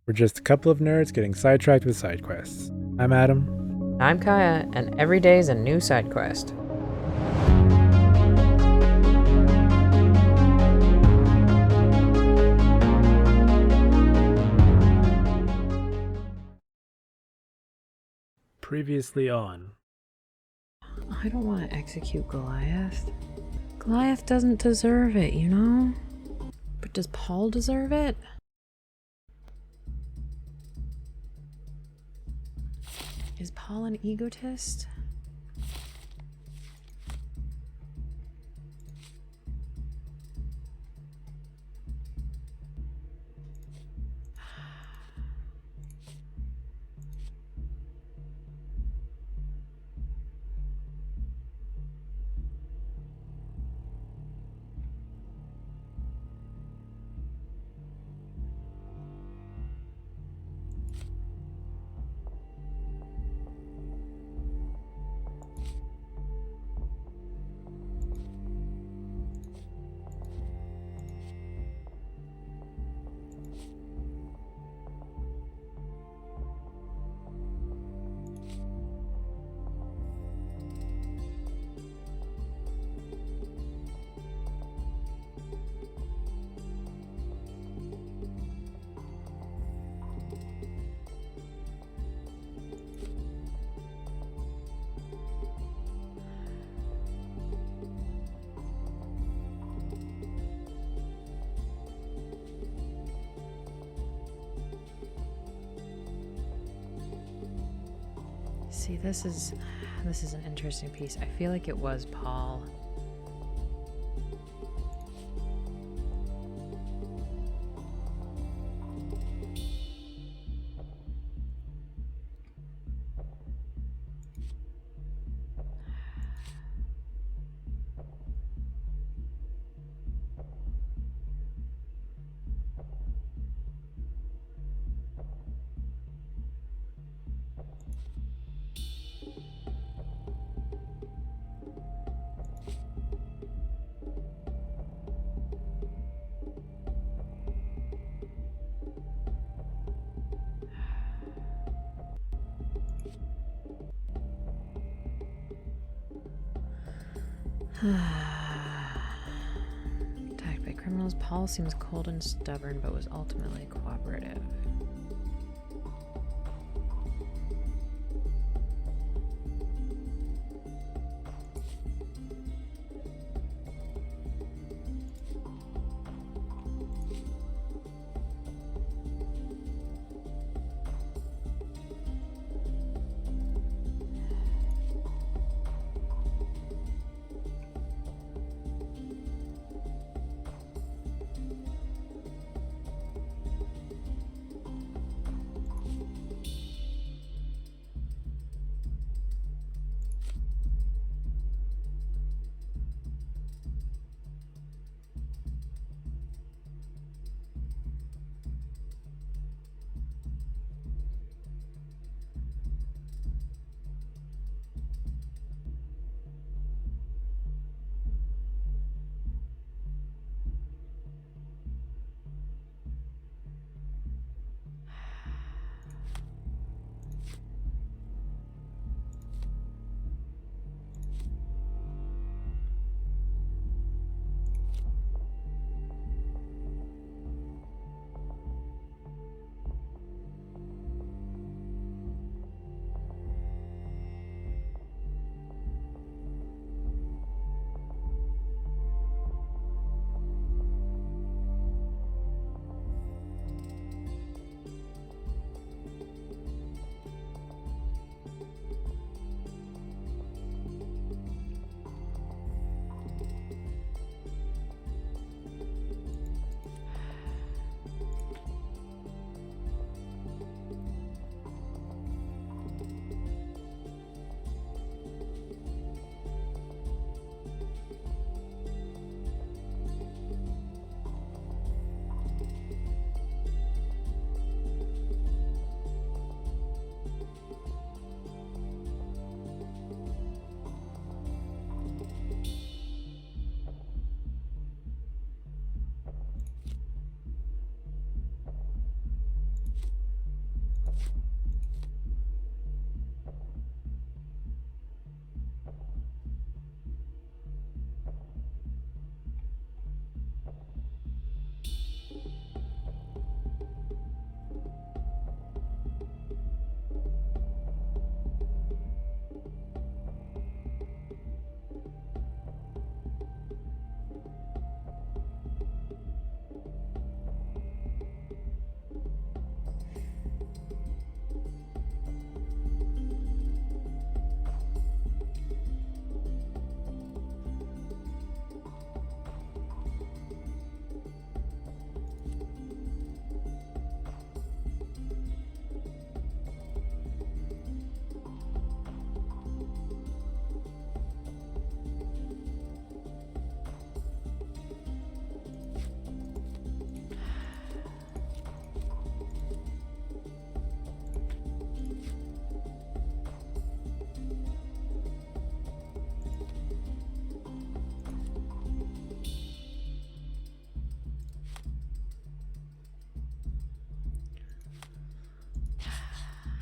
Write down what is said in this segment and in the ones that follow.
We're just a couple of nerds getting sidetracked with side quests. I'm Adam. I'm Kaya, and every day's a new side quest. Previously on. I don't want to execute Goliath. Goliath doesn't deserve it, you know? But does Paul deserve it? Is Paul an egotist? See, this is an interesting piece. I feel like it was Paul. Attacked by criminals, Paul seems cold and stubborn, but was ultimately cooperative.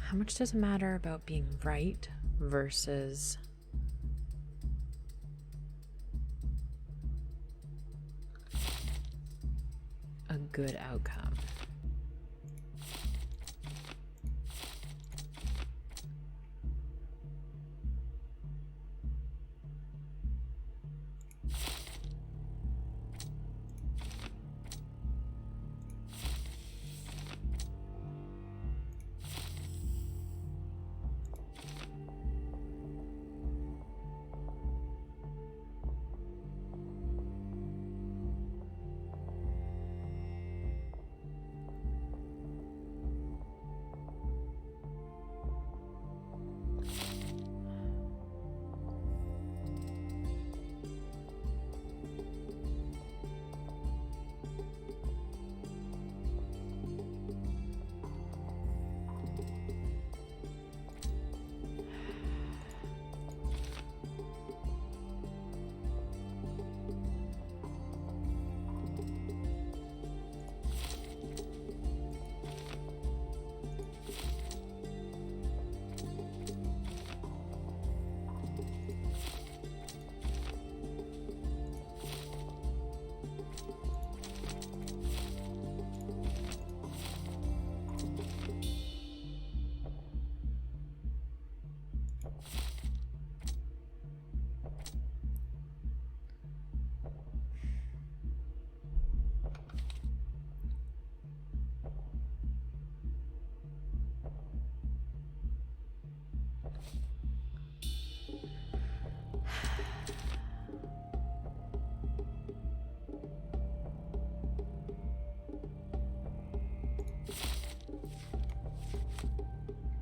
How much does it matter about being right versus a good outcome?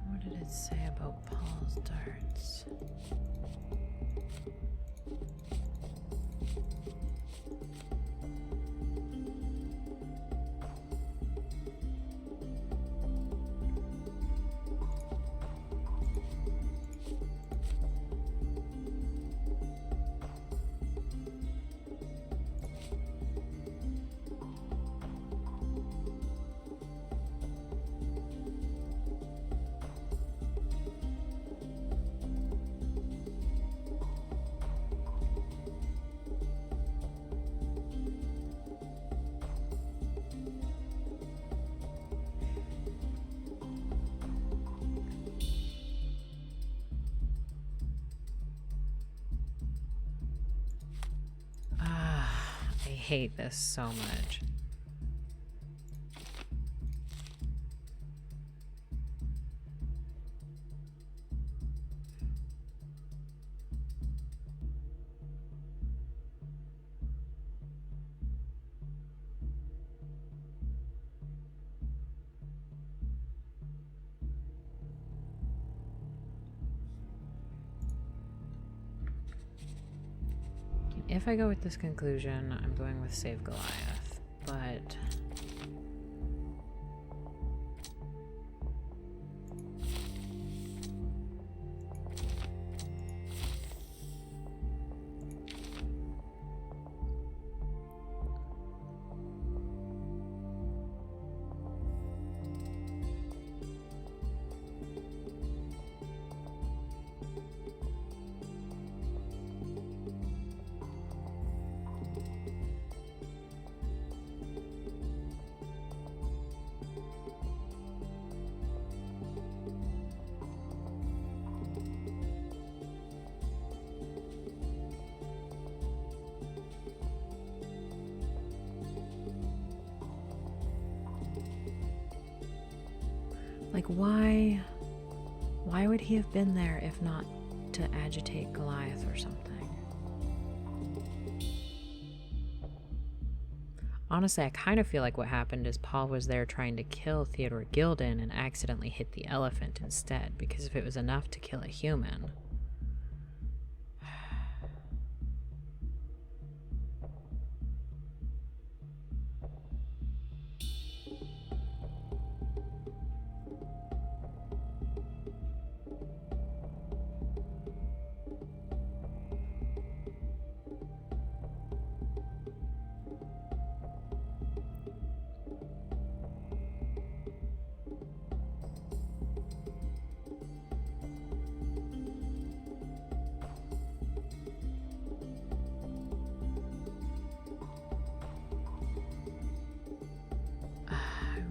What did it say about Paul's darts? I hate this so much. If I go with this conclusion, I'm going with save Goliath, but like why would he have been there if not to agitate Goliath or something? Honestly, I kind of feel like what happened is Paul was there trying to kill Theodore Gilden and accidentally hit the elephant instead, because if it was enough to kill a human.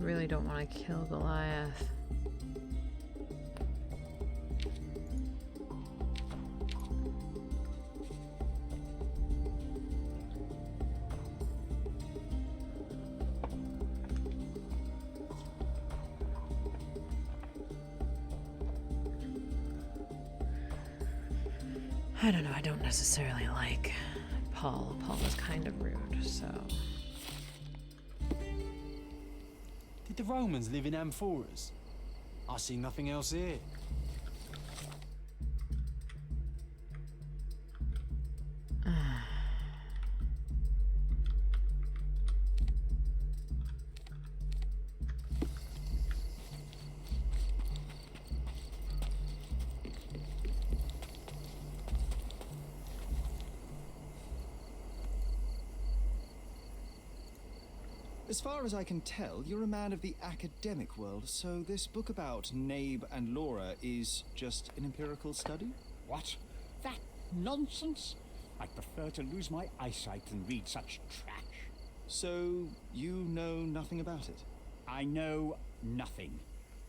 really don't want to kill Goliath. I don't know, I don't necessarily like Paul. Paul was kind of rude, so... Did the Romans live in amphoras? I see nothing else here. As far as I can tell, you're a man of the academic world, so this book about Nabe and Laura is just an empirical study? What? That nonsense? I'd prefer to lose my eyesight than read such trash. So, you know nothing about it? I know nothing.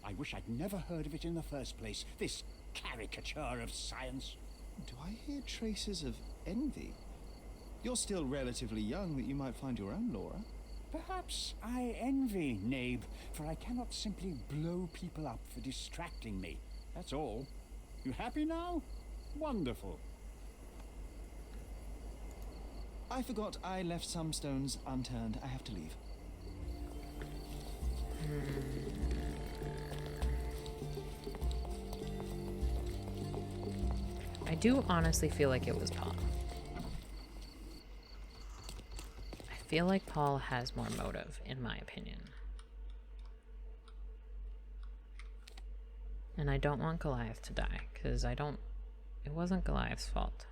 I wish I'd never heard of it in the first place, this caricature of science. Do I hear traces of envy? You're still relatively young that you might find your own Laura. Perhaps I envy Nabe, for I cannot simply blow people up for distracting me. That's all. You happy now? Wonderful. I forgot I left some stones unturned. I have to leave. I do honestly feel like it was Paul. I feel like Paul has more motive, in my opinion. And I don't want Goliath to die, because it wasn't Goliath's fault.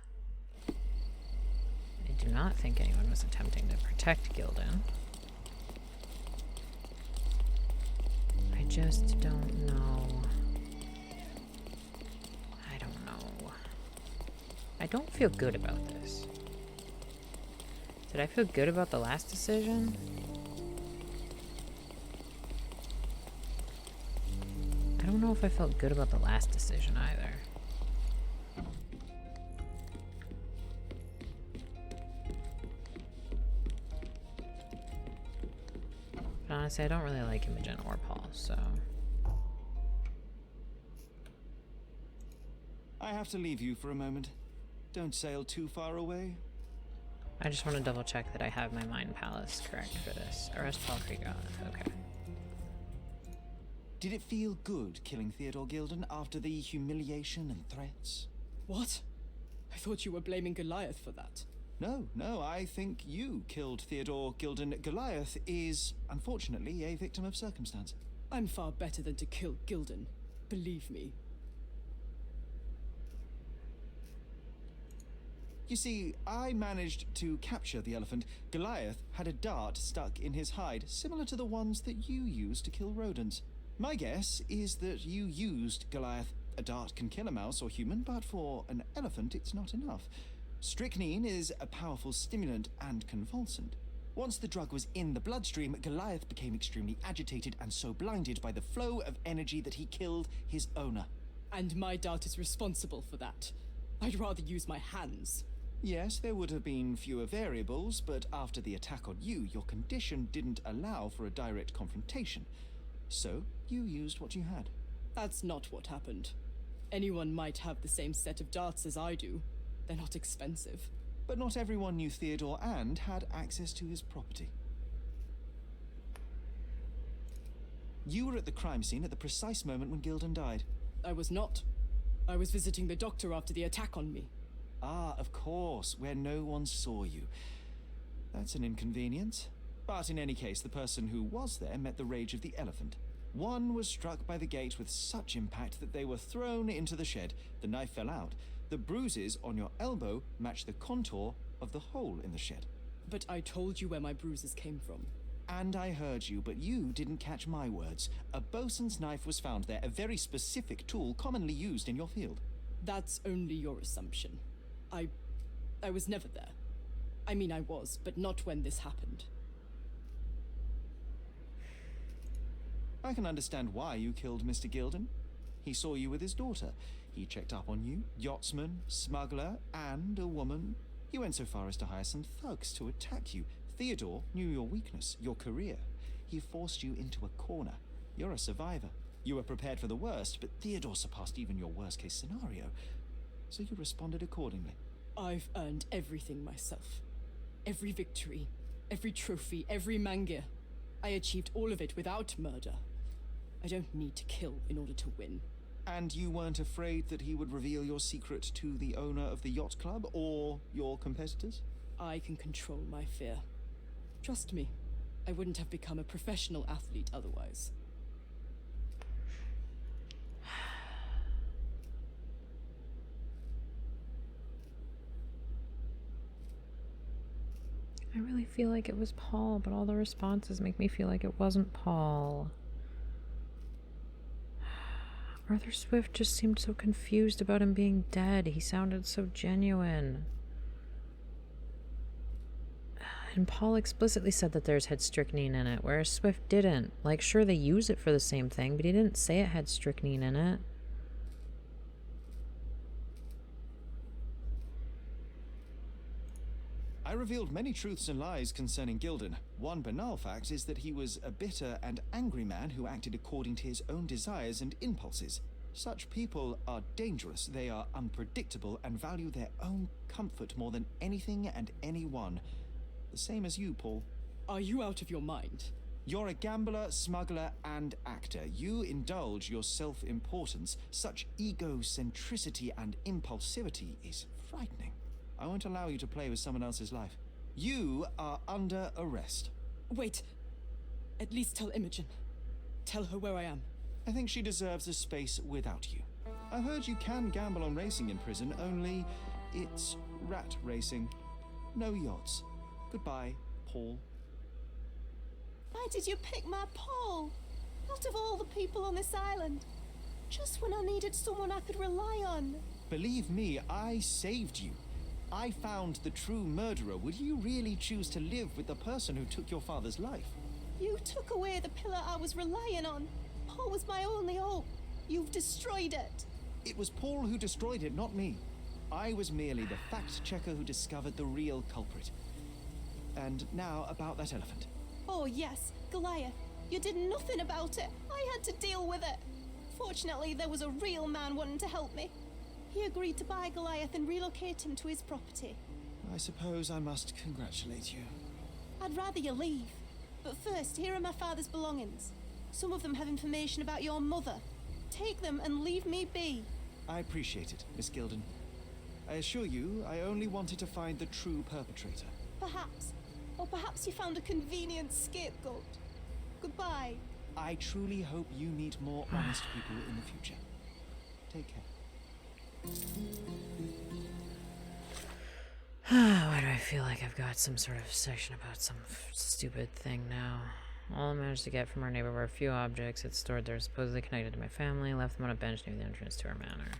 I do not think anyone was attempting to protect Gildan. I just don't know. I don't know. I don't feel good about this. Did I feel good about the last decision? I don't know if I felt good about the last decision either. But honestly, I don't really like Imogen or Paul, so... I have to leave you for a moment. Don't sail too far away. I just want to double check that I have my Mind Palace correct for this. Arrest Paul Krieghoff, okay. Did it feel good killing Theodore Gildan after the humiliation and threats? What? I thought you were blaming Goliath for that. No, I think you killed Theodore Gildan. Goliath is, unfortunately, a victim of circumstance. I'm far better than to kill Gildan. Believe me. You see, I managed to capture the elephant. Goliath had a dart stuck in his hide, similar to the ones that you used to kill rodents. My guess is that you used Goliath. A dart can kill a mouse or human, but for an elephant it's not enough. Strychnine is a powerful stimulant and convulsant. Once the drug was in the bloodstream, Goliath became extremely agitated and so blinded by the flow of energy that he killed his owner. And my dart is responsible for that. I'd rather use my hands. Yes, there would have been fewer variables, but after the attack on you, your condition didn't allow for a direct confrontation. So, you used what you had. That's not what happened. Anyone might have the same set of darts as I do. They're not expensive. But not everyone knew Theodore and had access to his property. You were at the crime scene at the precise moment when Gildan died. I was not. I was visiting the doctor after the attack on me. Ah, of course, where no one saw you. That's an inconvenience. But in any case, the person who was there met the rage of the elephant. One was struck by the gate with such impact that they were thrown into the shed. The knife fell out. The bruises on your elbow match the contour of the hole in the shed. But I told you where my bruises came from. And I heard you, but you didn't catch my words. A bosun's knife was found there, a very specific tool commonly used in your field. That's only your assumption. I was never there. I mean, I was, but not when this happened. I can understand why you killed Mr. Gilden. He saw you with his daughter. He checked up on you, yachtsman, smuggler, and a woman. He went so far as to hire some thugs to attack you. Theodore knew your weakness, your career. He forced you into a corner. You're a survivor. You were prepared for the worst, but Theodore surpassed even your worst-case scenario. So you responded accordingly. I've earned everything myself. Every victory, every trophy, every mangir. I achieved all of it without murder. I don't need to kill in order to win. And you weren't afraid that he would reveal your secret to the owner of the yacht club or your competitors? I can control my fear. Trust me, I wouldn't have become a professional athlete otherwise. I really feel like it was Paul, but all the responses make me feel like it wasn't Paul. Arthur Swift just seemed so confused about him being dead. He sounded so genuine. And Paul explicitly said that theirs had strychnine in it, whereas Swift didn't. Like, sure, they use it for the same thing, but he didn't say it had strychnine in it. I revealed many truths and lies concerning Gilden. One banal fact is that he was a bitter and angry man who acted according to his own desires and impulses. Such people are dangerous, they are unpredictable, and value their own comfort more than anything and anyone. The same as you, Paul. Are you out of your mind? You're a gambler, smuggler, and actor. You indulge your self-importance. Such egocentricity and impulsivity is frightening. I won't allow you to play with someone else's life. You are under arrest. Wait. At least tell Imogen. Tell her where I am. I think she deserves a space without you. I heard you can gamble on racing in prison, only it's rat racing. No yachts. Goodbye, Paul. Why did you pick my Paul? Out of all the people on this island. Just when I needed someone I could rely on. Believe me, I saved you. I found the true murderer. Would you really choose to live with the person who took your father's life? You took away the pillar I was relying on. Paul was my only hope. You've destroyed it. It was Paul who destroyed it, not me. I was merely the fact-checker who discovered the real culprit. And now about that elephant. Oh yes, Goliath. You did nothing about it. I had to deal with it. Fortunately, there was a real man wanting to help me. He agreed to buy Goliath and relocate him to his property. I suppose I must congratulate you. I'd rather you leave. But first, here are my father's belongings. Some of them have information about your mother. Take them and leave me be. I appreciate it, Miss Gilden. I assure you, I only wanted to find the true perpetrator. Perhaps. Or perhaps you found a convenient scapegoat. Goodbye. I truly hope you meet more honest people in the future. Take care. Why do I feel like I've got some sort of section about some stupid thing now? All I managed to get from our neighbor were a few objects it stored there supposedly connected to my family, left them on a bench near the entrance to our manor.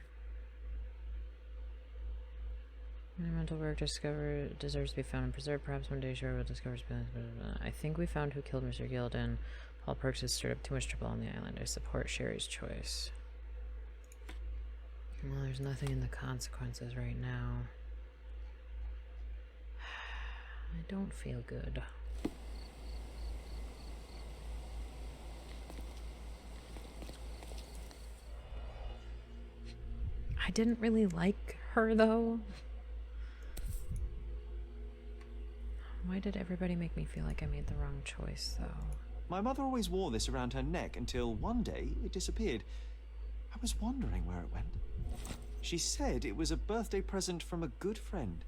Monumental work discovered deserves to be found and preserved. Perhaps one day sure we'll discover. I think we found who killed Mr. Gilden. Paul Perks has stirred up too much trouble on the island. I support Sherry's choice. Well, there's nothing in the consequences right now. I don't feel good. I didn't really like her, though. Why did everybody make me feel like I made the wrong choice, though? My mother always wore this around her neck until one day it disappeared. I was wondering where it went. She said it was a birthday present from a good friend.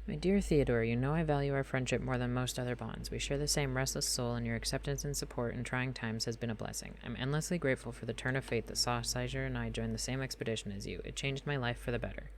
My dear Theodore, you know I value our friendship more than most other bonds. We share the same restless soul, and your acceptance and support in trying times has been a blessing. I'm endlessly grateful for the turn of fate that saw Sizer and I join the same expedition as you. It changed my life for the better.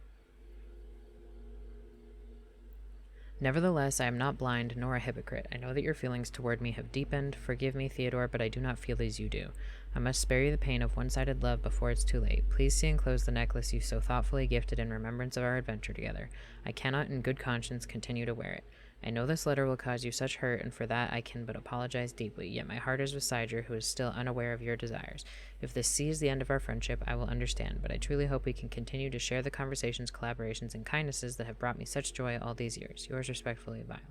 Nevertheless, I am not blind nor a hypocrite. I know that your feelings toward me have deepened. Forgive me, Theodore, but I do not feel as you do. I must spare you the pain of one-sided love before it's too late. Please see enclosed the necklace you so thoughtfully gifted in remembrance of our adventure together. I cannot in good conscience continue to wear it. I know this letter will cause you such hurt, and for that I can but apologize deeply, yet my heart is with Sidra, who is still unaware of your desires. If this sees the end of our friendship, I will understand, but I truly hope we can continue to share the conversations, collaborations, and kindnesses that have brought me such joy all these years. Yours respectfully, Violet.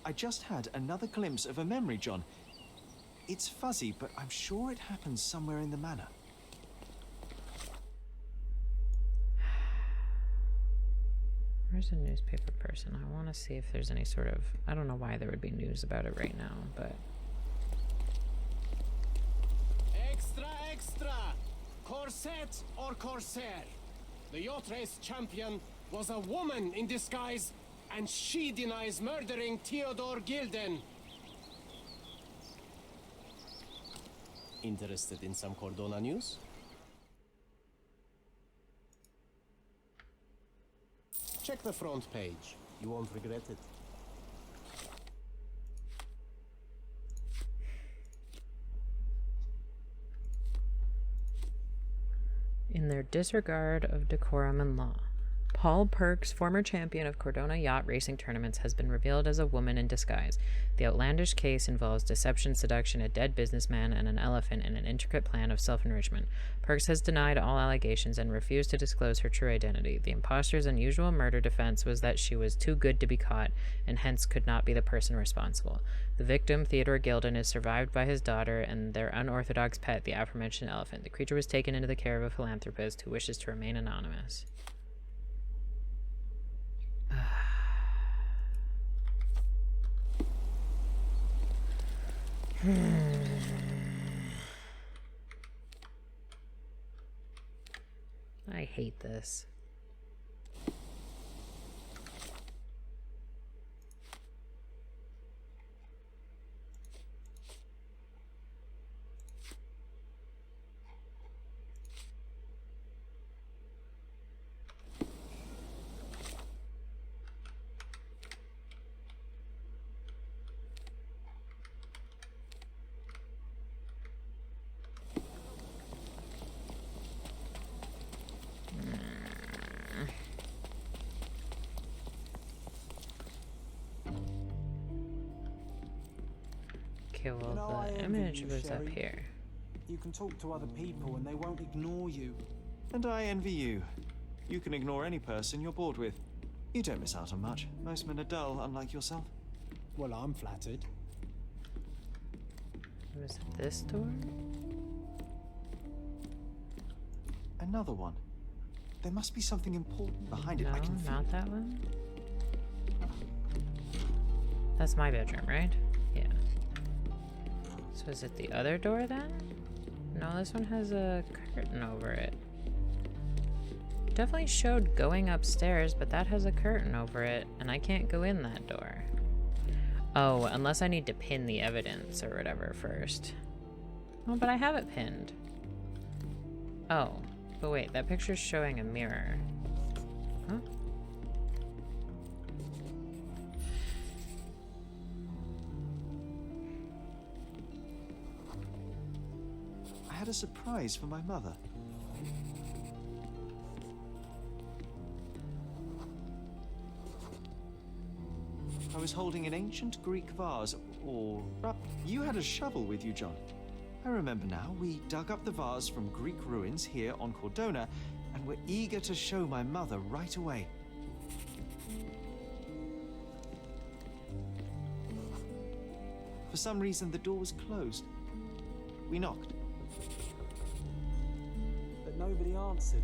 I just had another glimpse of a memory, John. It's fuzzy, but I'm sure it happens somewhere in the manor. Where's a newspaper person? I want to see if there's any sort of... I don't know why there would be news about it right now, but... Extra, extra! Corset or corsair? The yacht race champion was a woman in disguise, and she denies murdering Theodore Gilden. Interested in some Cordona news? Check the front page. You won't regret it. In their disregard of decorum and law, Paul Perks, former champion of Cordona yacht racing tournaments, has been revealed as a woman in disguise. The outlandish case involves deception, seduction, a dead businessman, and an elephant in an intricate plan of self-enrichment. Perks has denied all allegations and refused to disclose her true identity. The imposter's unusual murder defense was that she was too good to be caught, and hence could not be the person responsible. The victim, Theodore Gilden, is survived by his daughter and their unorthodox pet, the aforementioned elephant. The creature was taken into the care of a philanthropist who wishes to remain anonymous. I hate this. Okay, well, the image was up here. You can talk to other people and they won't ignore you. And I envy you. You can ignore any person you're bored with. You don't miss out on much. Most men are dull, unlike yourself. Well, I'm flattered. Was it this door? Another one. There must be something important behind it. No, I can feel not it. that one. That's my bedroom, right? Yeah. So is it the other door then? No, this one has a curtain over it. Definitely showed going upstairs, but that has a curtain over it, and I can't go in that door. Oh, unless I need to pin the evidence or whatever first. Oh, but I have it pinned. Oh, but wait, that picture's showing a mirror. Huh? I had a surprise for my mother. I was holding an ancient Greek vase, or... You had a shovel with you, John. I remember now. We dug up the vase from Greek ruins here on Cordona, and were eager to show my mother right away. For some reason, the door was closed. We knocked. But nobody answered.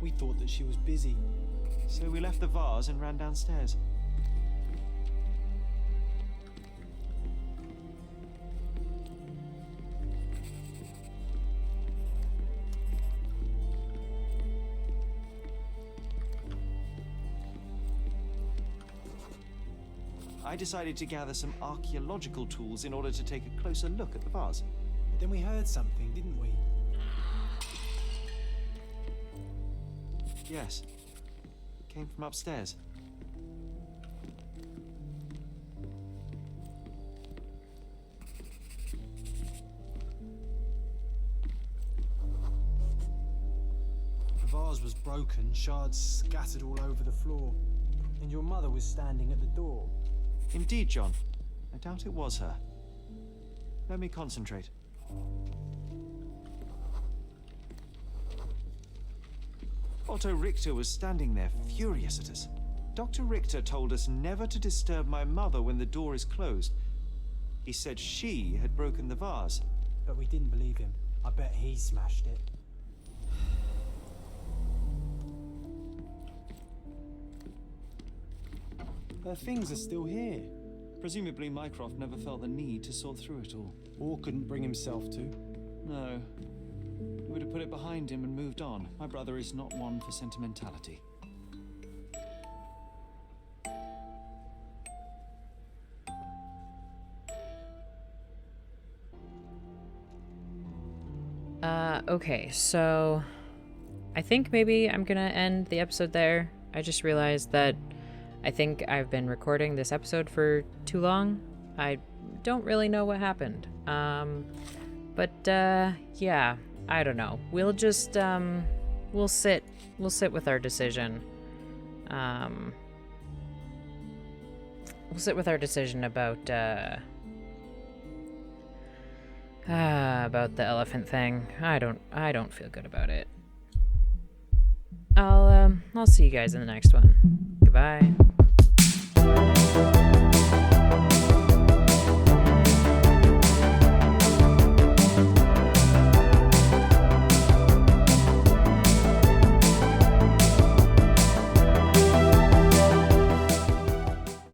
We thought that she was busy. So we left the vase and ran downstairs. I decided to gather some archaeological tools in order to take a closer look at the vase. But then we heard something, didn't we? Yes. It came from upstairs. The vase was broken, shards scattered all over the floor. And your mother was standing at the door. Indeed, John. I doubt it was her. Let me concentrate. Otto Richter was standing there, furious at us. Dr. Richter told us never to disturb my mother when the door is closed. He said she had broken the vase. But we didn't believe him. I bet he smashed it. Her things are still here. Presumably Mycroft never felt the need to sort through it all. Or couldn't bring himself to. No. He would have put it behind him and moved on. My brother is not one for sentimentality. Okay, so I think maybe I'm gonna end the episode there. I just realized that I think I've been recording this episode for too long. I don't really know what happened. Yeah, I don't know. We'll just, we'll sit with our decision. We'll sit with our decision about the elephant thing. I don't feel good about it. I'll see you guys in the next one. Goodbye.